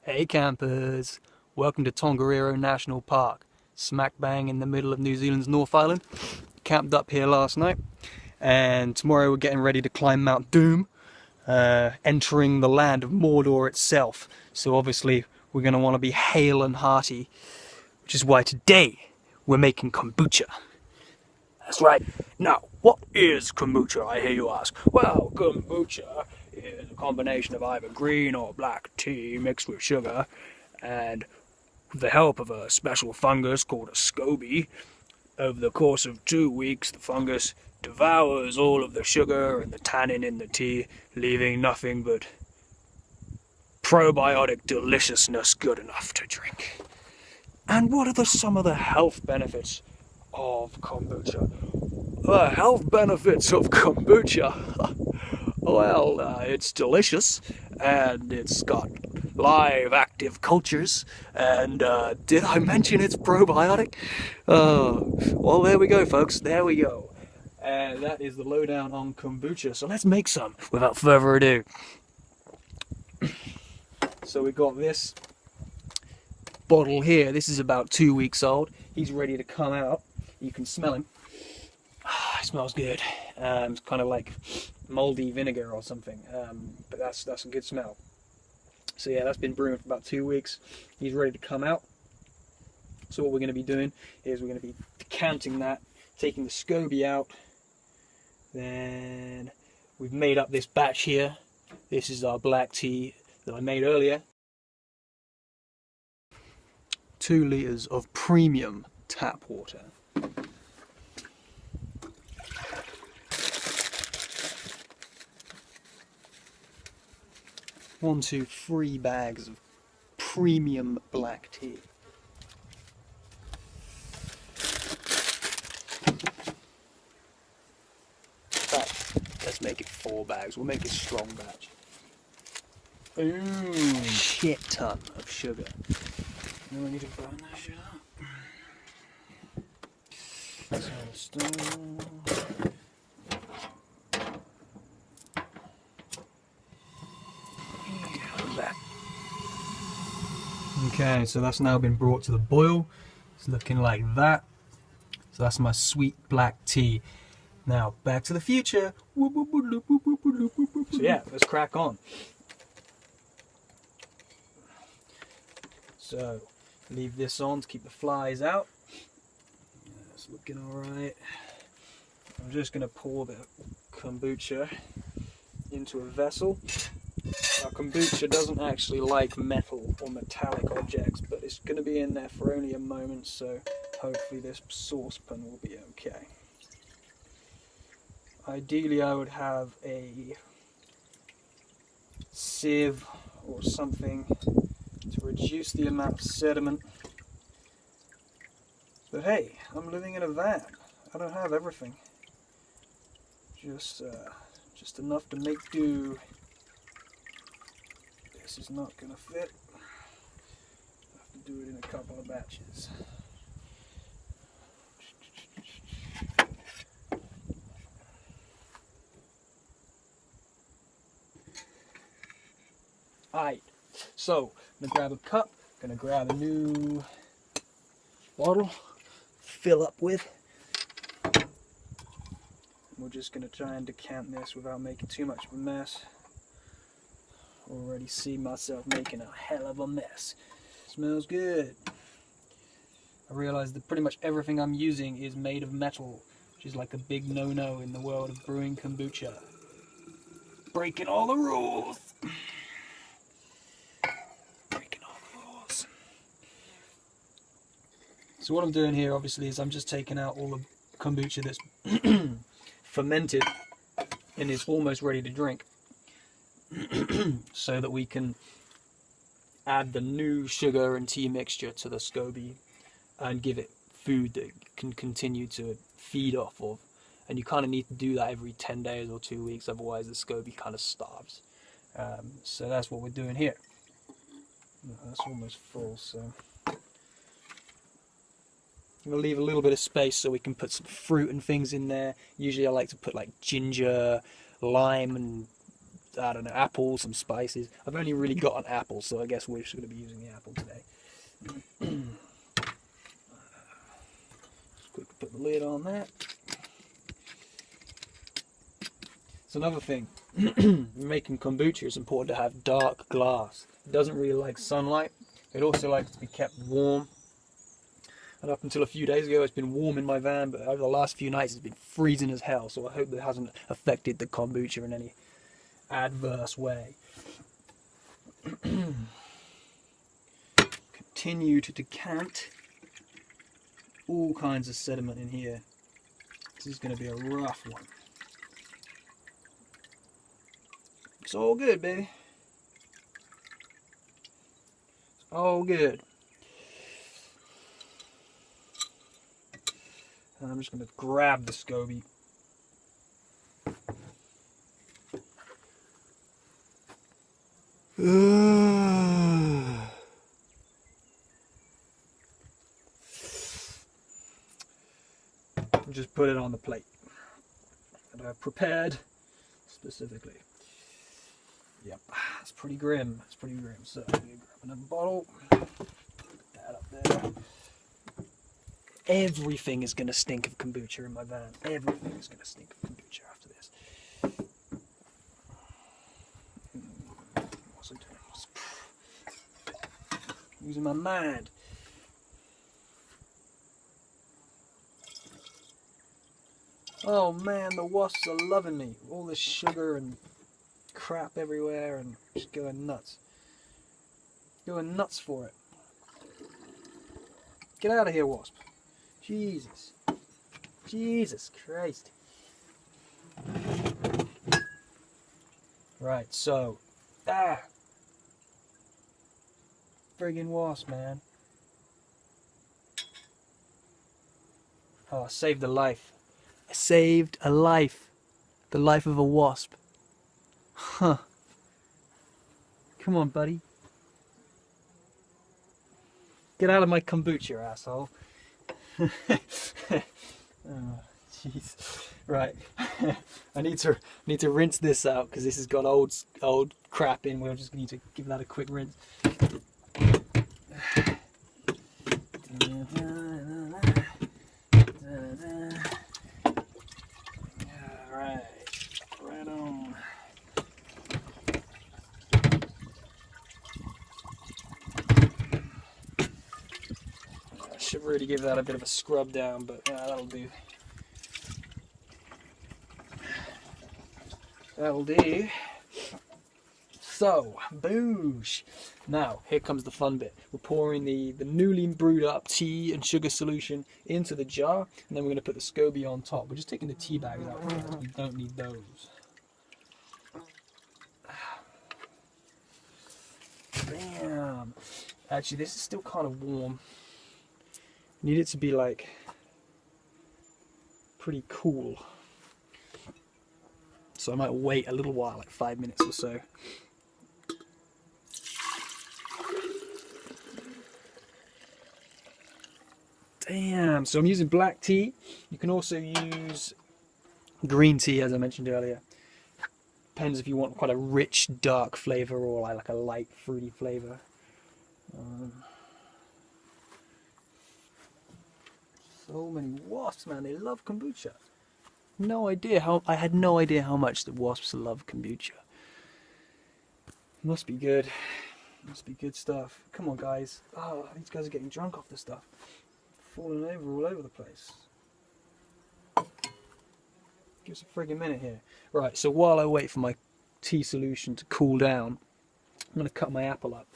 Hey campers, welcome to Tongariro National Park, smack bang in the middle of New Zealand's North Island. Camped up here last night, and tomorrow we're getting ready to climb Mount Doom, entering the land of Mordor itself. So obviously we're going to want to be hale and hearty, which is why today we're making kombucha. That's right. Now, what is kombucha, I hear you ask? Well, kombucha is a combination of either green or black tea mixed with sugar, and with the help of a special fungus called a SCOBY, over the course of 2 weeks the fungus devours all of the sugar and the tannin in the tea, leaving nothing but probiotic deliciousness good enough to drink. And what are some of the health benefits of kombucha? The health benefits of kombucha. Well, it's delicious, and it's got live active cultures, and did I mention it's probiotic? Well, there we go, folks, there we go. And that is the lowdown on kombucha, so let's make some without further ado. So we got this bottle here. This is about 2 weeks old. He's ready to come out. You can smell him. It smells good. It's kind of like moldy vinegar or something, but that's a good smell. So yeah, that's been brewing for about 2 weeks. He's ready to come out. So what we're going to be doing is we're going to be decanting that, taking the SCOBY out. Then we've made up this batch here. This is our black tea that I made earlier. 2 litres of premium tap water. One, two, 3 bags of premium black tea. In fact, let's make it 4 bags. We'll make a strong batch. Ooh, shit ton of sugar. Now we need to burn that shit up. So okay, so that's now been brought to the boil. It's looking like that. So that's my sweet black tea. Now, back to the future. So yeah, let's crack on. So, leave this on to keep the flies out. It's looking alright. I'm just going to pour the kombucha into a vessel. Now, kombucha doesn't actually like metal or metallic objects, but it's going to be in there for only a moment, so hopefully this saucepan will be okay. Ideally, I would have a sieve or something to reduce the amount of sediment. But hey, I'm living in a van. I don't have everything. Just enough to make do. This is not going to fit. I have to do it in a couple of batches. Alright, so I'm going to grab a cup, going to grab a new bottle, fill up with. We're just going to try and decant this without making too much of a mess. Already see myself making a hell of a mess. Smells good. I realize that pretty much everything I'm using is made of metal, which is like a big no-no in the world of brewing kombucha. Breaking all the rules. Breaking all the rules. So what I'm doing here, obviously, is I'm just taking out all the kombucha that's fermented and is almost ready to drink. So that we can add the new sugar and tea mixture to the SCOBY and give it food that can continue to feed off of. And you kind of need to do that every 10 days or 2 weeks, otherwise the SCOBY kind of starves. So that's what we're doing here. That's almost full, so I'm going to leave a little bit of space so we can put some fruit and things in there. Usually I like to put like ginger, lime and I don't know, apple, some spices. I've only really got an apple, so I guess we're just going to be using the apple today. Just quickly put the lid on that. It's another thing. Making kombucha, it's important to have dark glass. It doesn't really like sunlight. It also likes to be kept warm. And up until a few days ago, it's been warm in my van, but over the last few nights, it's been freezing as hell. So I hope that hasn't affected the kombucha in any adverse way. Continue to decant. All kinds of sediment in here. This is going to be a rough one. It's all good, baby. It's all good. And I'm just going to grab the SCOBY. Just put it on the plate that I've prepared specifically. Yep, it's pretty grim. It's pretty grim. So I'm going to grab another bottle. Put that up there. Everything is going to stink of kombucha in my van. Everything is going to stink of kombucha after this. What's I doing? Using my mind. Oh man, the wasps are loving me. All this sugar and crap everywhere and just going nuts. Going nuts for it. Get out of here, wasp. Jesus. Jesus Christ. Right, so. Friggin' wasp, man. Oh, I saved a life. I saved a life. The life of a wasp. Huh. Come on, buddy. Get out of my kombucha, asshole. Oh, jeez. Right. I need to rinse this out because this has got old crap in. We'll just need to give that a quick rinse. Right on. I should really give that a bit of a scrub down, but yeah, that'll do. That'll do. So, boosh. Now, here comes the fun bit. We're pouring the newly brewed up tea and sugar solution into the jar, and then we're going to put the SCOBY on top. We're just taking the tea bags out because we don't need those. Damn. Actually, this is still kind of warm. Need it to be like pretty cool. So I might wait a little while, like 5 minutes or so. Damn, so I'm using black tea. You can also use green tea, as I mentioned earlier. Depends if you want quite a rich, dark flavor or like a light, fruity flavor. So many wasps, man. They love kombucha. I had no idea how much the wasps love kombucha. Must be good. Must be good stuff. Come on, guys. Oh, these guys are getting drunk off this stuff. Falling over all over the place. Give us a friggin' minute here. Right, so while I wait for my tea solution to cool down, I'm going to cut my apple up.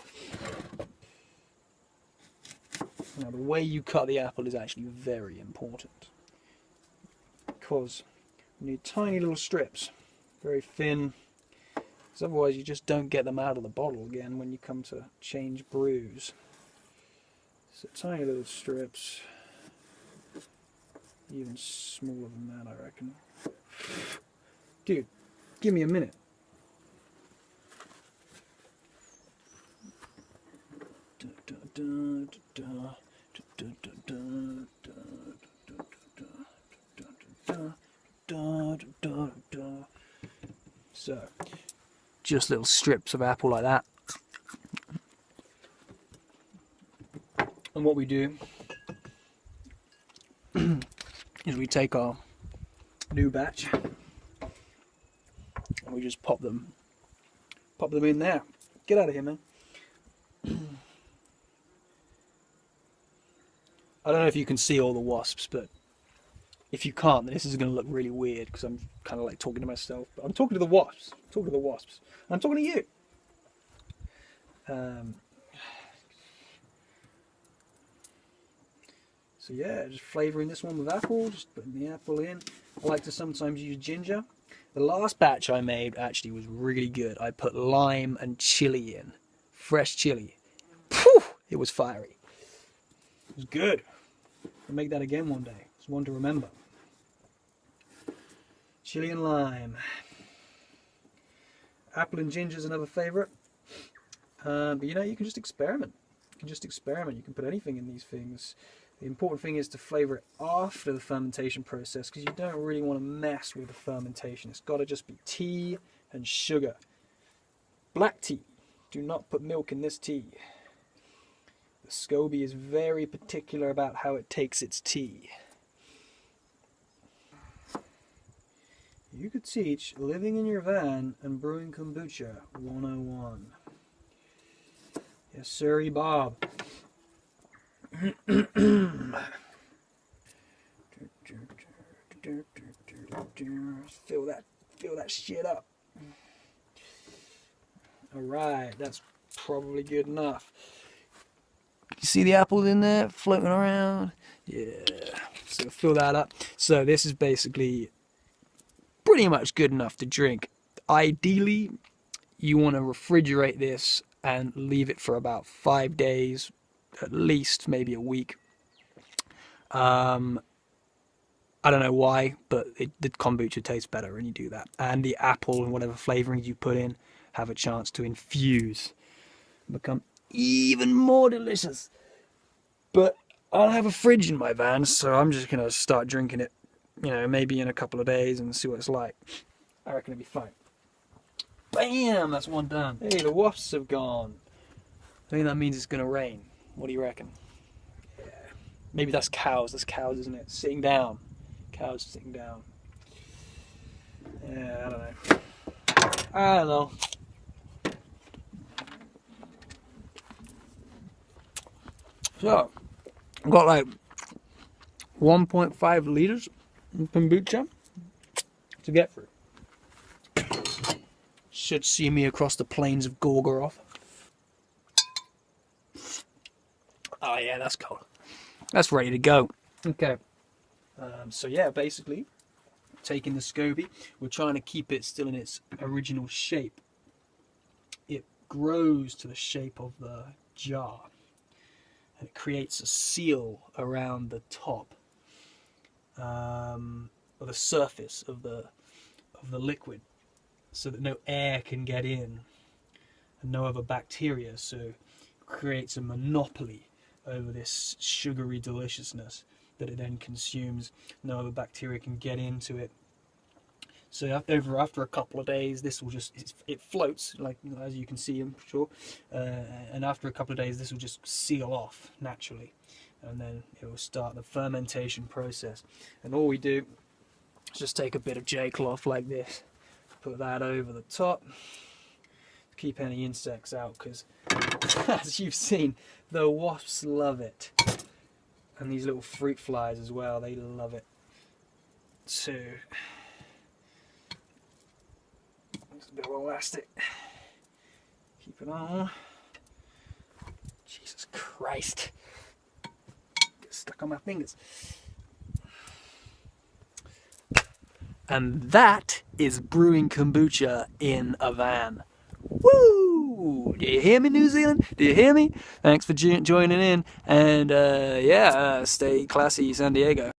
Now, the way you cut the apple is actually very important. Because you need tiny little strips, very thin, because otherwise you just don't get them out of the bottle again when you come to change brews. So tiny little strips, even smaller than that, I reckon. Dude, give me a minute. So, just little strips of apple like that. And what we do is we take our new batch and we just pop them in there. Get out of here, man. I don't know if you can see all the wasps, but if you can't, then this is going to look really weird because I'm kind of like talking to myself. But I'm talking to the wasps. I'm talking to the wasps. I'm talking to you. So yeah, just flavouring this one with apple, just putting the apple in. I like to sometimes use ginger. The last batch I made actually was really good. I put lime and chili in. Fresh chili. Phew, it was fiery. It was good. I'll make that again one day. It's one to remember. Chili and lime. Apple and ginger is another favourite. But you know, you can just experiment. You can just experiment. You can put anything in these things. The important thing is to flavour it after the fermentation process, because you don't really want to mess with the fermentation. It's got to just be tea and sugar. Black tea. Do not put milk in this tea. The SCOBY is very particular about how it takes its tea. You could teach living in your van and brewing kombucha 101. Yes, sirree, Bob. Fill that shit up. Alright, that's probably good enough. You see the apples in there floating around? Yeah. So fill that up. So this is basically pretty much good enough to drink. Ideally, you want to refrigerate this and leave it for about 5 days, at least maybe a week. I don't know why, but the kombucha tastes better when you do that. And the apple and whatever flavorings you put in have a chance to infuse and become even more delicious. But I don't have a fridge in my van, so I'm just going to start drinking it, you know, maybe in a couple of days and see what it's like. I reckon it'll be fine. Bam! That's one done. Hey, the wasps have gone. I think that means it's going to rain. What do you reckon? Yeah. Maybe that's cows. That's cows, isn't it? Sitting down. Cows sitting down. Yeah, I don't know. I don't know. So, I've got like 1.5 litres of kombucha to get through. Should see me across the plains of Gorgoroth. Oh yeah, that's cold. That's ready to go. Okay. So yeah, basically, taking the SCOBY, we're trying to keep it still in its original shape. It grows to the shape of the jar. And it creates a seal around the top, or the surface of the liquid, so that no air can get in and no other bacteria. So it creates a monopoly over this sugary deliciousness that it then consumes. No other bacteria can get into it. So after a couple of days, this will just, it floats, like, as you can see, I'm sure. And after a couple of days, this will just seal off naturally. And then it will start the fermentation process. And all we do is just take a bit of J-cloth like this, put that over the top, keep any insects out, because as you've seen, the wasps love it. And these little fruit flies as well, they love it. So a bit of elastic. Keep it on. Jesus Christ. Get stuck on my fingers. And that is brewing kombucha in a van. Woo! Do you hear me, New Zealand? Do you hear me? Thanks for joining in. And yeah, stay classy, San Diego.